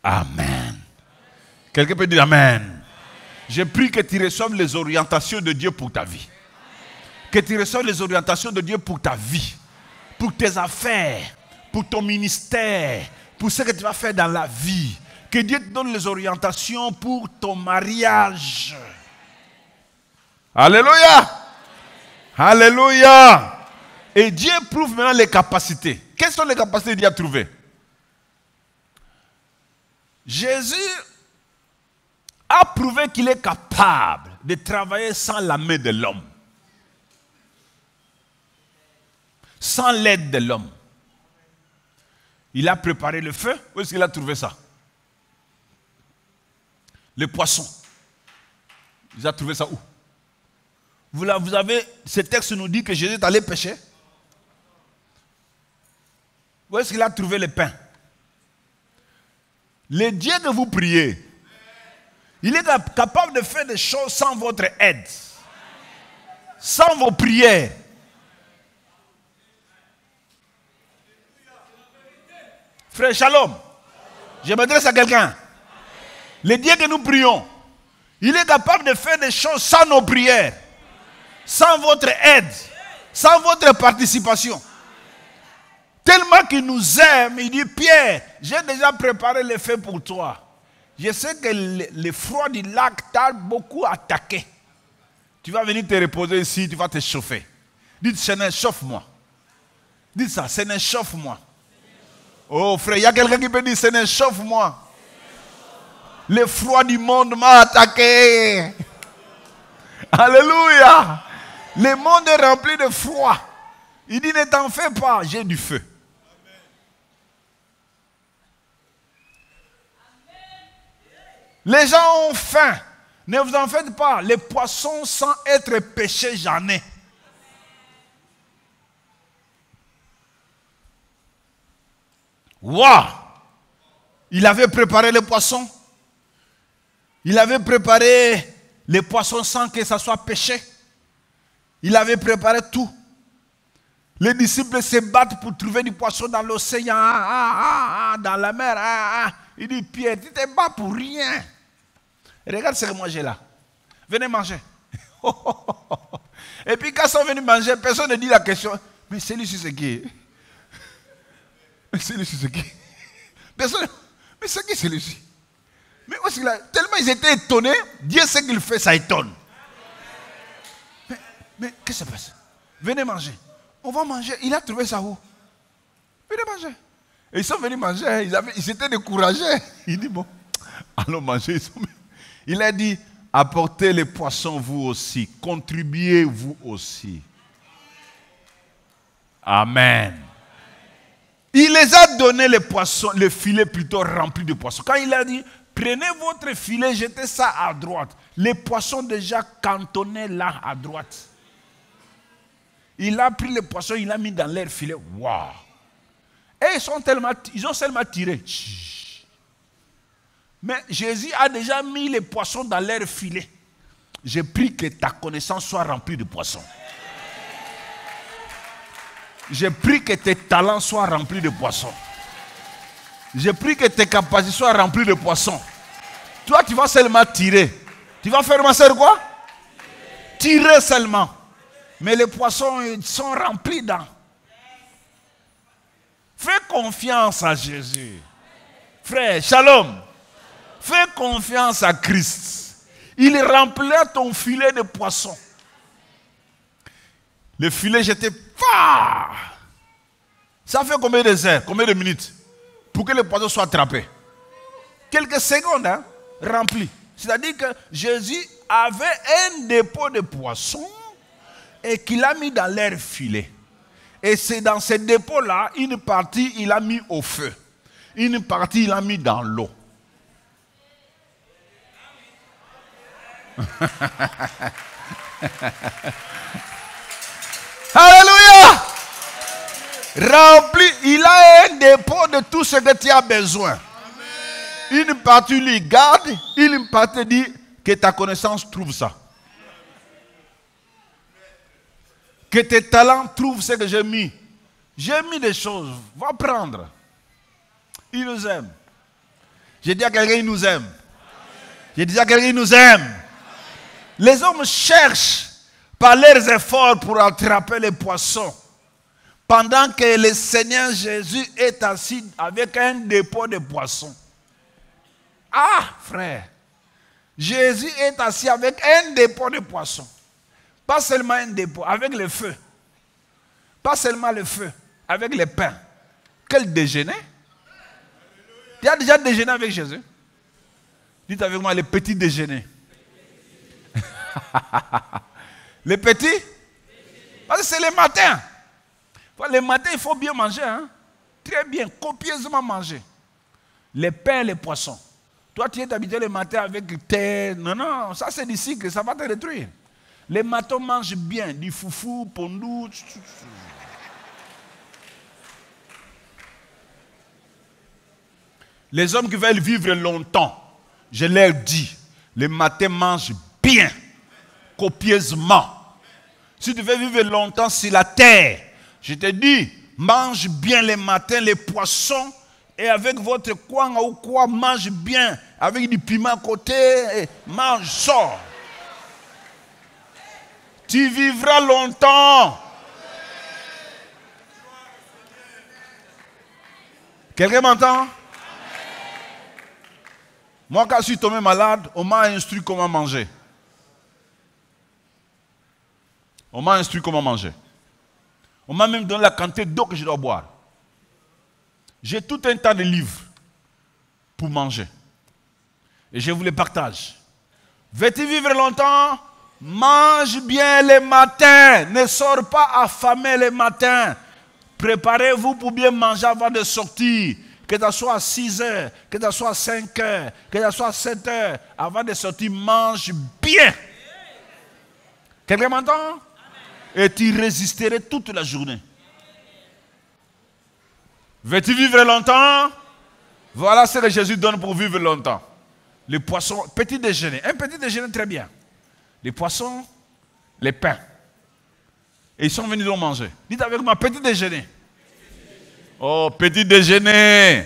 Amen. Quelqu'un peut dire Amen. Je prie que tu reçoives les orientations de Dieu pour ta vie. Que tu reçoives les orientations de Dieu pour ta vie. Pour tes affaires. Pour ton ministère. Pour ce que tu vas faire dans la vie. Que Dieu te donne les orientations pour ton mariage. Alléluia. Alléluia. Et Dieu prouve maintenant les capacités. Quelles sont les capacités que Dieu a trouvées? Jésus a prouvé qu'il est capable de travailler sans la main de l'homme. Sans l'aide de l'homme. Il a préparé le feu. Où est-ce qu'il a trouvé ça? Les poissons. Il a trouvé ça où? Vous avez, ce texte nous dit que Jésus est allé pêcher. Où est-ce qu'il a trouvé le pain? Le Dieu que vous priez, il est capable de faire des choses sans votre aide. Sans vos prières. Frère Shalom, je m'adresse à quelqu'un. Le Dieu que nous prions, il est capable de faire des choses sans nos prières. Sans votre aide. Sans votre participation. Tellement qu'il nous aime, il dit, Pierre, j'ai déjà préparé le feu pour toi. Je sais que le froid du lac t'a beaucoup attaqué. Tu vas venir te reposer ici, tu vas te chauffer. Dites, Seigneur, chauffe-moi. Dites ça, Seigneur, chauffe-moi. Oh frère, il y a quelqu'un qui peut dire, Seigneur, chauffe-moi. Le froid du monde m'a attaqué. Alléluia. Le monde est rempli de froid. Il dit, ne t'en fais pas, j'ai du feu. Les gens ont faim. Ne vous en faites pas. Les poissons sans être pêchés, j'en ai. Waouh! Il avait préparé les poissons. Il avait préparé les poissons sans que ça soit pêché. Il avait préparé tout. Les disciples se battent pour trouver du poisson dans l'océan, dans la mer. Il dit, Pierre, tu te bats pour rien. Regarde ce que moi j'ai là. Venez manger. Et puis quand ils sont venus manger, personne ne dit la question. Mais celui-ci c'est qui? Mais celui-ci c'est qui? Personne. Mais c'est qui celui-ci? Mais où est-ce qu'il a? Tellement ils étaient étonnés, Dieu sait qu'il fait, ça étonne. Mais qu'est-ce qui se passe? Venez manger. On va manger. Il a trouvé ça où? Venez manger. Et ils sont venus manger. Ils étaient découragés. Il dit bon, allons manger. Il a dit, apportez les poissons vous aussi. Contribuez vous aussi. Amen. Il les a donné les poissons, les filets plutôt remplis de poissons. Quand il a dit, prenez votre filet, jetez ça à droite. Les poissons déjà cantonnés là à droite. Il a pris les poissons, il a mis dans leur filet. Waouh! Et ils ont seulement tiré. Mais Jésus a déjà mis les poissons dans leur filet. J'ai pris que ta connaissance soit remplie de poissons. J'ai pris que tes talents soient remplis de poissons. J'ai pris que tes capacités soient remplies de poissons. Toi, tu vas seulement tirer. Tu vas faire ma soeur quoi? Tirer seulement. Mais les poissons ils sont remplis dans. Fais confiance à Jésus. Frère, shalom. Fais confiance à Christ. Il remplira ton filet de poissons. Le filet jeté. Ça fait combien de heures, combien de minutes pour que le poisson soit attrapé? Quelques secondes, hein, rempli. C'est-à-dire que Jésus avait un dépôt de poissons et qu'il a mis dans leur filet. Et c'est dans ce dépôt-là, une partie il a mis au feu. Une partie il a mis dans l'eau. Alléluia! Rempli, il a un dépôt de tout ce que tu as besoin. Amen. Une partie lui garde, une partie dit que ta connaissance trouve ça. Que tes talents trouvent ce que j'ai mis. J'ai mis des choses, va prendre. Il nous aime. J'ai dit à quelqu'un, il nous aime. J'ai dit à quelqu'un, il nous aime. Les hommes cherchent par leurs efforts pour attraper les poissons. Pendant que le Seigneur Jésus est assis avec un dépôt de poissons. Ah, frère. Jésus est assis avec un dépôt de poissons. Pas seulement un dépôt, avec le feu. Pas seulement le feu, avec le pain. Quel déjeuner? Tu as déjà déjeuné avec Jésus? Dites avec moi, le petit déjeuner. Le petit? Parce que c'est le matin. Le matin, il faut bien manger. Hein? Très bien, copieusement manger. Les pains et les poissons. Toi, tu es habitué le matin avec tes... Non, ça c'est d'ici que ça va te détruire. Les matins mangent bien, du foufou, pondou. Les hommes qui veulent vivre longtemps, je leur dis, les matins mangent bien, copieusement. Si tu veux vivre longtemps sur la terre, je te dis, mange bien les matins les poissons et avec votre coin ou quoi, mange bien, avec du piment à côté, mange ça. Tu vivras longtemps. Quelqu'un m'entend? Moi, quand je suis tombé malade, on m'a instruit comment manger. On m'a instruit comment manger. On m'a même donné la quantité d'eau que je dois boire. J'ai tout un tas de livres pour manger. Et je vous les partage. Veux-tu vivre longtemps? Mange bien les matins. Ne sors pas affamé les matins. Préparez-vous pour bien manger avant de sortir. Que ça soit à 6 heures, que ça soit à 5 heures, que ça soit à 7 heures. Avant de sortir, mange bien. Quelqu'un m'entend? Et tu résisterais toute la journée. Veux-tu vivre longtemps? Voilà ce que Jésus donne pour vivre longtemps. Les poissons, petit déjeuner. Un petit déjeuner très bien. Les poissons, les pains. Et ils sont venus donc manger. Dites avec moi, petit déjeuner. Oh, petit déjeuner.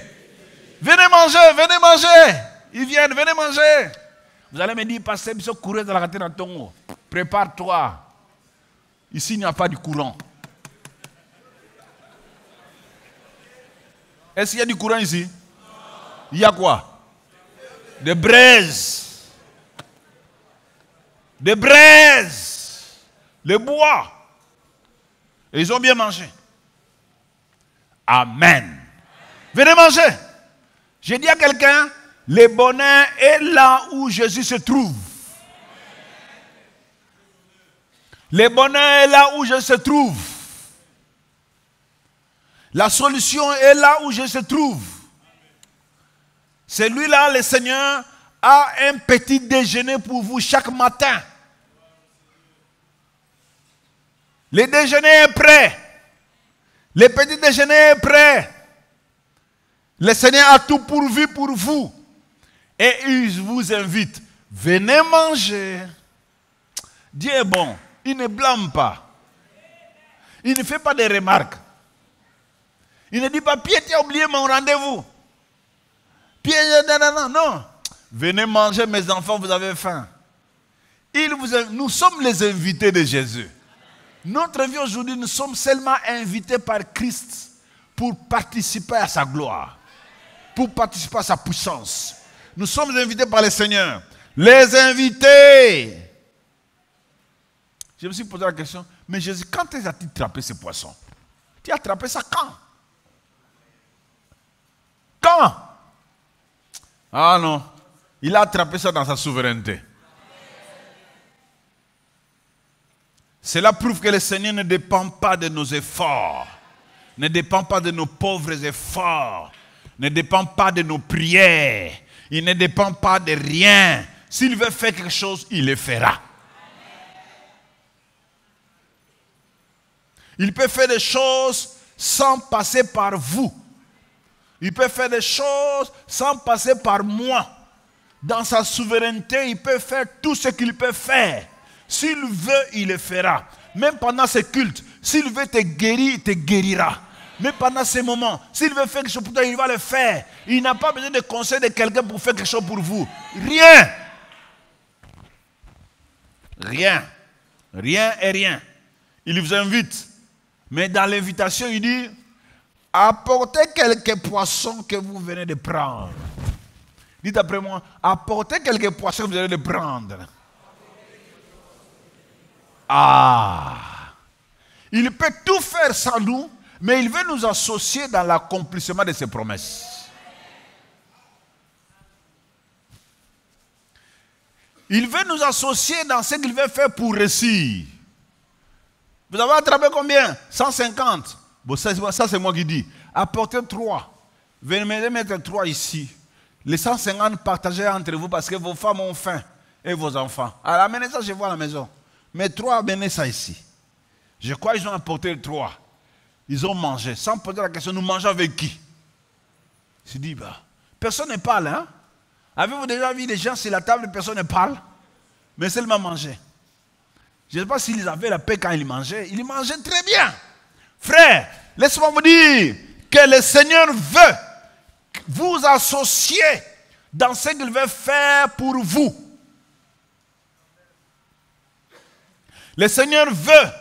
Venez manger, venez manger. Ils viennent, venez manger. Vous allez me dire, pasteur, il faut courir dans la raté dans ton eau. Prépare-toi. Ici, il n'y a pas du courant. Est-ce qu'il y a du courant ici? Il y a quoi? Des braises. Des braises. Le bois. Et ils ont bien mangé. Amen. Venez manger. J'ai dit à quelqu'un, le bonheur est là où Jésus se trouve. Le bonheur est là où Jésus se trouve. La solution est là où Jésus se trouve. Celui-là, le Seigneur, a un petit déjeuner pour vous chaque matin. Le déjeuner est prêt. Le petit déjeuner est prêt. Le Seigneur a tout pourvu pour vous. Et il vous invite. Venez manger. Dieu est bon. Il ne blâme pas. Il ne fait pas de remarques. Il ne dit pas, Pierre, tu as oublié mon rendez-vous. Pierre, non. Venez manger, mes enfants, vous avez faim. Nous sommes les invités de Jésus. Notre vie aujourd'hui, nous sommes seulement invités par Christ pour participer à sa gloire, pour participer à sa puissance. Nous sommes invités par le Seigneur. Les invités. Je me suis posé la question, mais Jésus, quand as-tu attrapé ces poissons? Tu as attrapé ça quand? Quand? Ah non, il a attrapé ça dans sa souveraineté. Cela prouve que le Seigneur ne dépend pas de nos efforts, ne dépend pas de nos pauvres efforts, ne dépend pas de nos prières, il ne dépend pas de rien. S'il veut faire quelque chose, il le fera. Il peut faire des choses sans passer par vous. Il peut faire des choses sans passer par moi. Dans sa souveraineté, il peut faire tout ce qu'il peut faire. S'il veut, il le fera. Même pendant ces cultes, s'il veut te guérir, il te guérira. Mais pendant ces moments, s'il veut faire quelque chose pour toi, il va le faire. Il n'a pas besoin de conseil de quelqu'un pour faire quelque chose pour vous. Rien. Rien. Rien et rien. Il vous invite. Mais dans l'invitation, il dit, apportez quelques poissons que vous venez de prendre. Dites après moi, apportez quelques poissons que vous venez de prendre. Ah! Il peut tout faire sans nous, mais il veut nous associer dans l'accomplissement de ses promesses. Il veut nous associer dans ce qu'il veut faire pour réussir. Vous avez attrapé combien? 150. Bon, ça c'est moi qui dis. Apportez 3. Venez mettre 3 ici. Les 150 partagez entre vous parce que vos femmes ont faim et vos enfants. Alors amenez ça chez vous à la maison. Mais 3, amenez ça ici. Je crois qu'ils ont apporté 3. Ils ont mangé. Sans poser la question, nous mangeons avec qui? Je dis, bah, personne ne parle. Hein? Avez-vous déjà vu des gens sur la table, personne ne parle? Mais seulement manger. Je ne sais pas s'ils avaient la paix quand ils mangeaient. Ils mangeaient très bien. Frère, laissez-moi vous dire que le Seigneur veut vous associer dans ce qu'il veut faire pour vous. Le Seigneur veut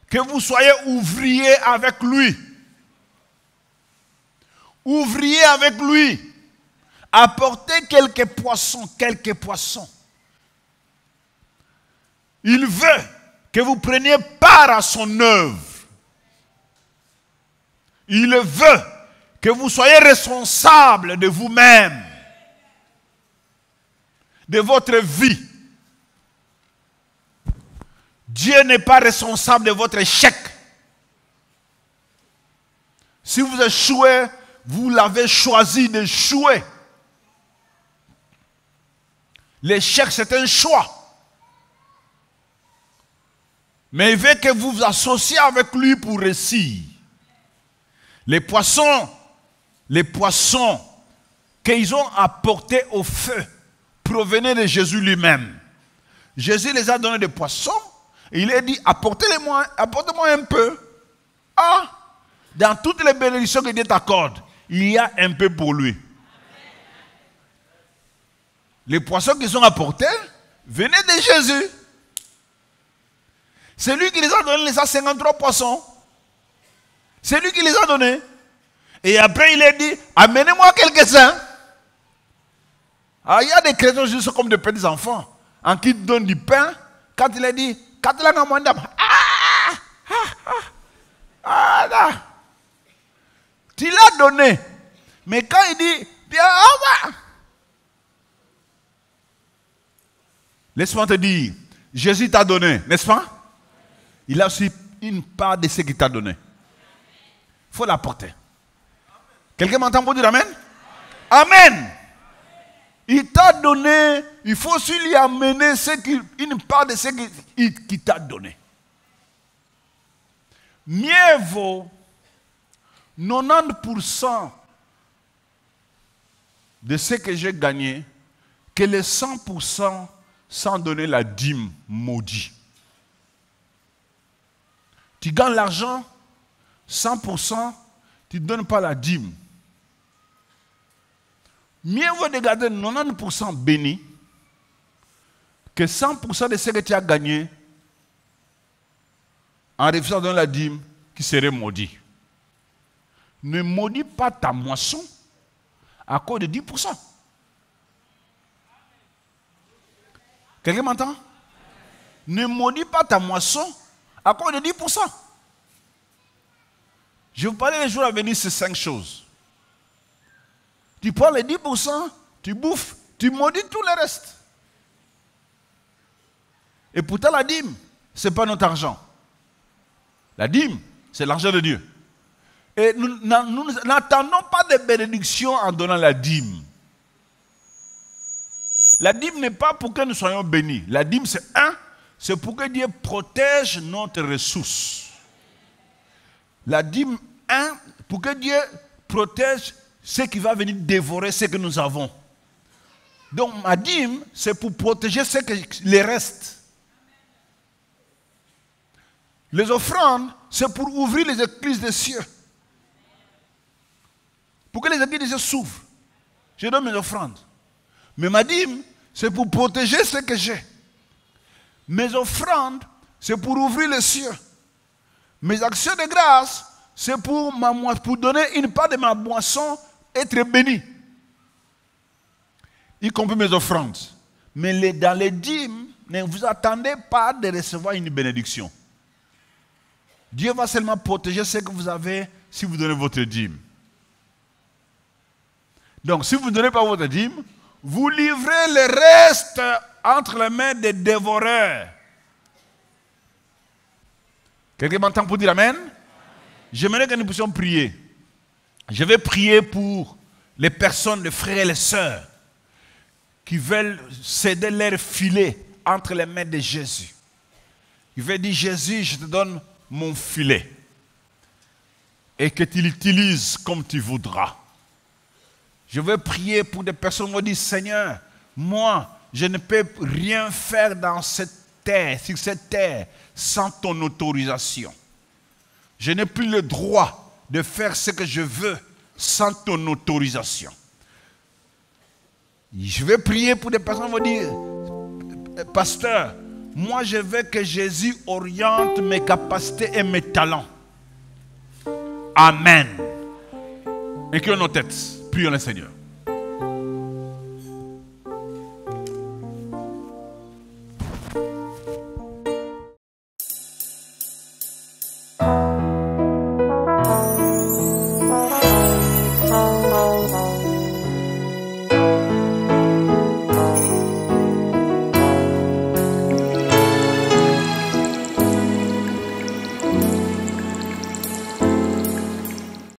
que vous soyez ouvriers avec lui. Ouvriers avec lui. Apportez quelques poissons, quelques poissons. Il veut que vous preniez part à son œuvre. Il veut que vous soyez responsable de vous-même, de votre vie. Dieu n'est pas responsable de votre échec. Si vous échouez, vous l'avez choisi d'échouer. L'échec, c'est un choix. Mais il veut que vous vous associez avec lui pour réussir. Les poissons qu'ils ont apportés au feu provenaient de Jésus lui-même. Jésus les a donné des poissons. Et il a dit, apportez-moi un peu. Ah, dans toutes les bénédictions que Dieu t'accorde, il y a un peu pour lui. Les poissons qu'ils ont apportés venaient de Jésus. C'est lui qui les a donné les 153 poissons. C'est lui qui les a donnés. Et après il a dit, amenez-moi quelques-uns. Ah, il y a des chrétiens qui sont comme des petits enfants. En qui donnent du pain, quand il a dit, quand il a dit, tu l'as donné. Mais quand il dit, laisse-moi te dire, Jésus t'a donné, n'est-ce pas? Il a aussi une part de ce qu'il t'a donné. Il faut l'apporter. Quelqu'un m'entend pour dire Amen? Amen. Il t'a donné, il faut aussi lui amener une part de ce qu'il t'a donné. Mieux vaut 90% de ce que j'ai gagné que les 100% sans donner la dîme maudit. Tu gagnes l'argent, 100%, tu ne donnes pas la dîme. Mieux vaut de garder 90% béni que 100% de ce que tu as gagné en refusant de donner la dîme qui serait maudit. Ne maudis pas ta moisson à cause de 10%. Quelqu'un m'entend? Ne maudis pas ta moisson à cause de 10%. Je vous parlais les jours à venir, c'est 5 choses. Tu prends les 10%, tu bouffes, tu maudis tout le reste. Et pourtant la dîme, ce n'est pas notre argent. La dîme, c'est l'argent de Dieu. Et nous n'attendons pas de bénédiction en donnant la dîme. La dîme n'est pas pour que nous soyons bénis. La dîme, c'est pour que Dieu protège notre ressource. La dîme, pour que Dieu protège ce qui va venir dévorer ce que nous avons. Donc ma dîme, c'est pour protéger les restes. Les offrandes, c'est pour ouvrir les églises des cieux. Pour que les églises des cieux s'ouvrent. Je donne mes offrandes. Mais ma dîme, c'est pour protéger ce que j'ai. Mes offrandes, c'est pour ouvrir les cieux. Mes actions de grâce, c'est pour donner une part de ma boisson, être béni. Y compris mes offrandes. Mais dans les dîmes, ne vous attendez pas de recevoir une bénédiction. Dieu va seulement protéger ce que vous avez si vous donnez votre dîme. Donc, si vous ne donnez pas votre dîme, vous livrez le reste entre les mains des dévoreurs. Quelqu'un m'entend pour dire Amen? J'aimerais que nous puissions prier. Je vais prier pour les personnes, les frères et les sœurs, qui veulent céder leur filet entre les mains de Jésus. Il veut dire, Jésus, je te donne mon filet. Et que tu l'utilises comme tu voudras. Je vais prier pour des personnes qui vont dire, Seigneur, moi, je ne peux rien faire dans cette terre, sur cette terre, sans ton autorisation. Je n'ai plus le droit de faire ce que je veux sans ton autorisation. Je vais prier pour des personnes qui vont dire, pasteur, moi je veux que Jésus oriente mes capacités et mes talents. Amen. Inclinons nos têtes, prions le Seigneur.